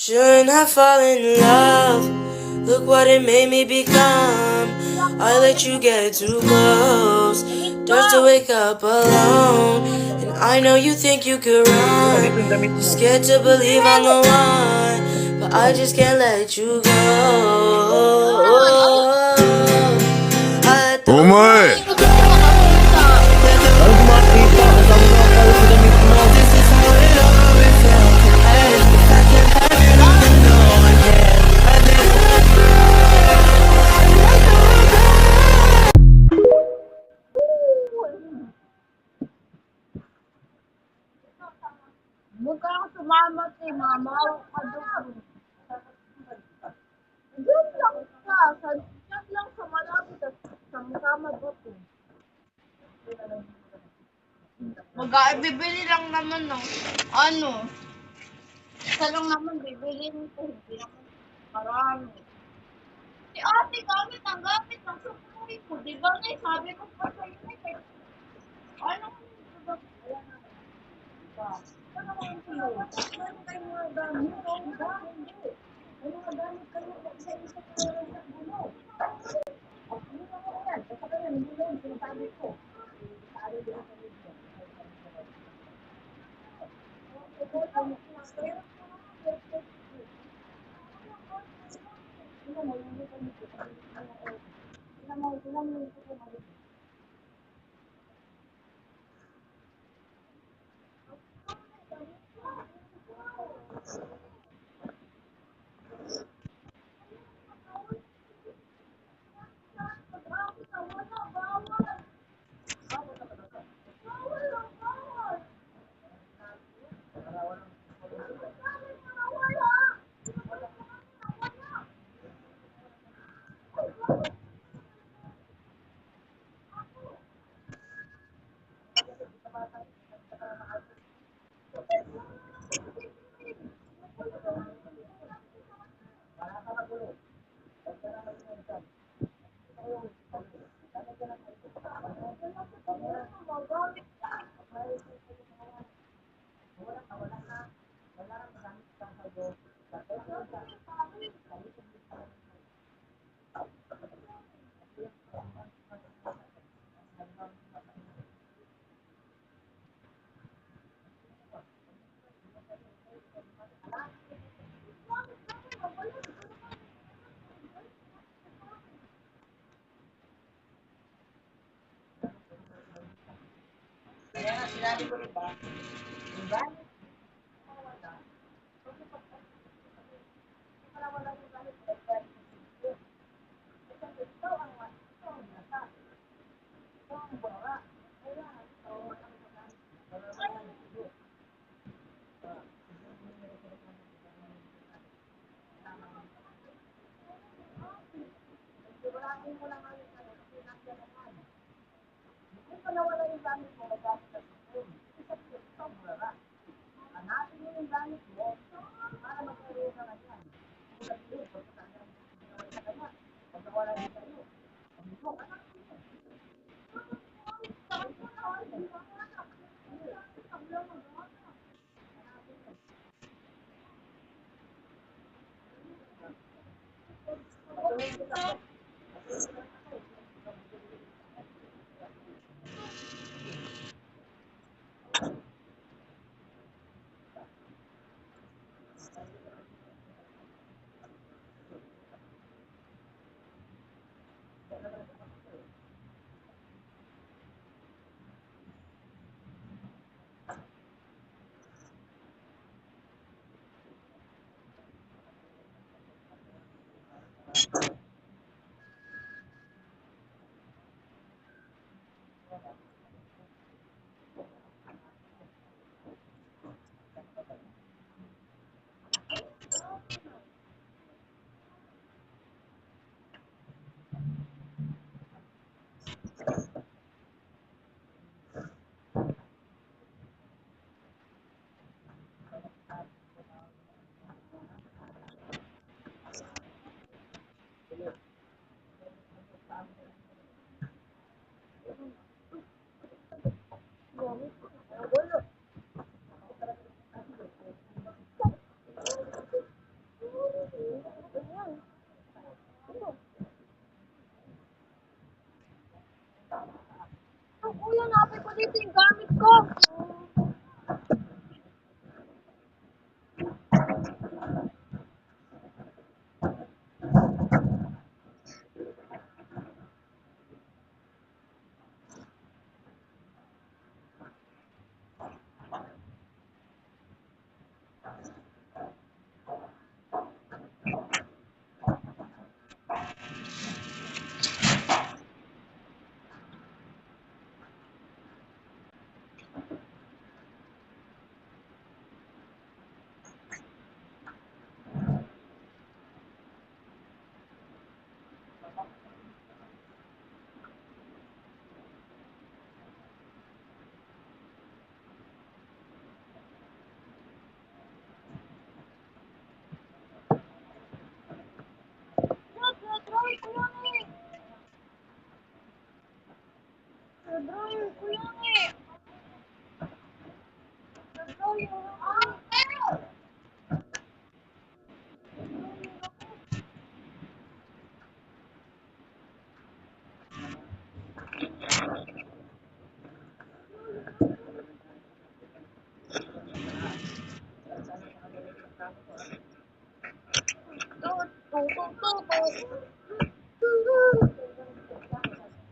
Shouldn't have fallen in love. Look what it made me become. I let you get too close just to wake up alone. And I know you think you could run. You're scared to believe I'm the one, but I just can't let you go. Umay! Ano kumakita? Kasama na ako sa damit mo. Huwag ka lang sumama kay mama. Ka doon. Doon lang ka. Diyan lang sa malapit at sa mukama doon. Bibili lang naman ng ano. Isa lang naman bibili nito. Hindi naman marami. Si ate gamit ng sukuloy ko. Di ba na sabi ko pa sa iyo eh. Ano?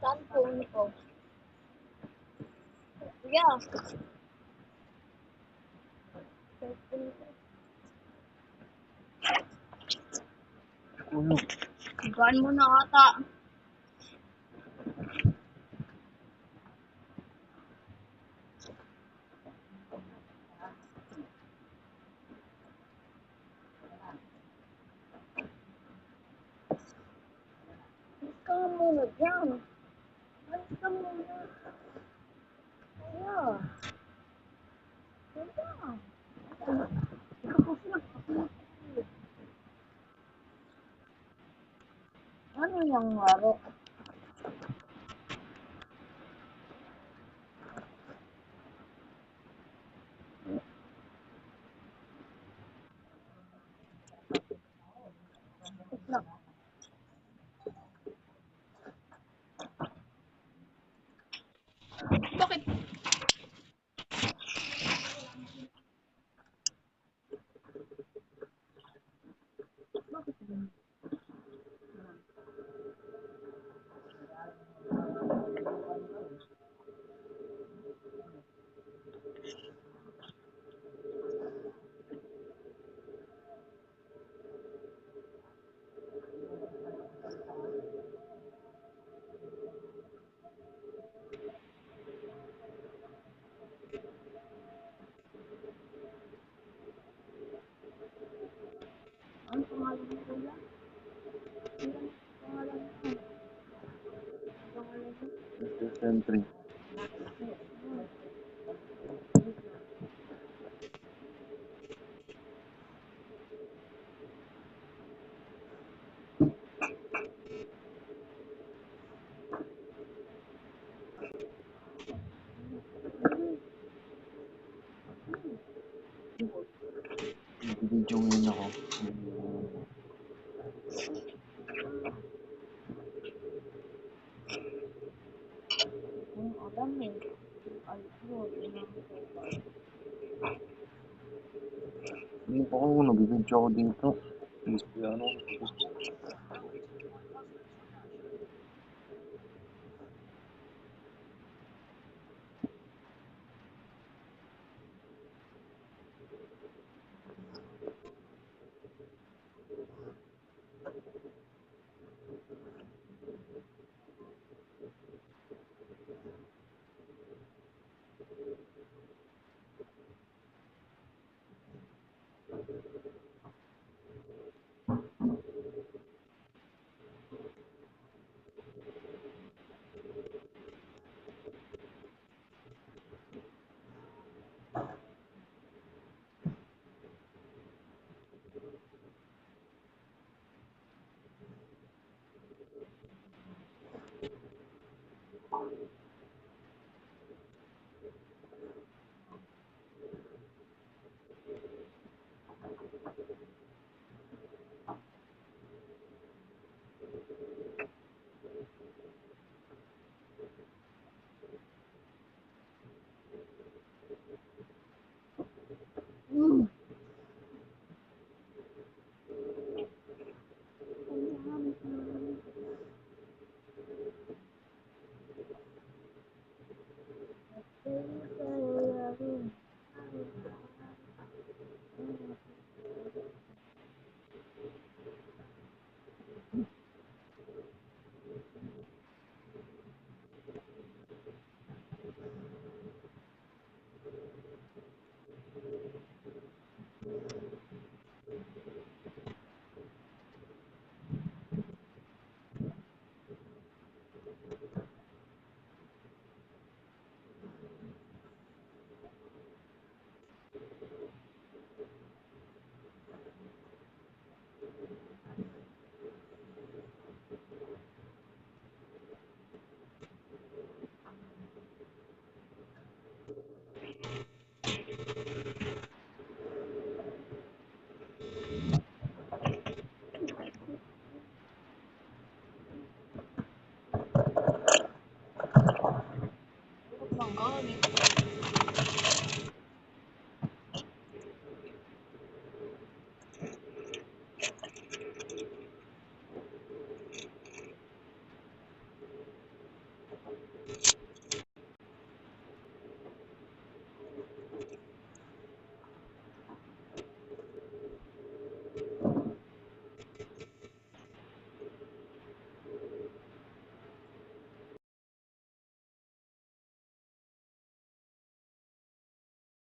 Saan phone ko? Yeah. Gaan mo na ata. Alis ka nga muna dyan. Alis ka muna. Kaya. Kaya. Ikaw sila. Ano yung laro? Bakit? Ano pangalan mo kuya? Ano pangalan mo? Pangalan mo? Mr. Sentry. Video ngayon ako. Ang alam eh. Alis mo. Hindi po ako, nag-video ako dito. Please, ano? Lang,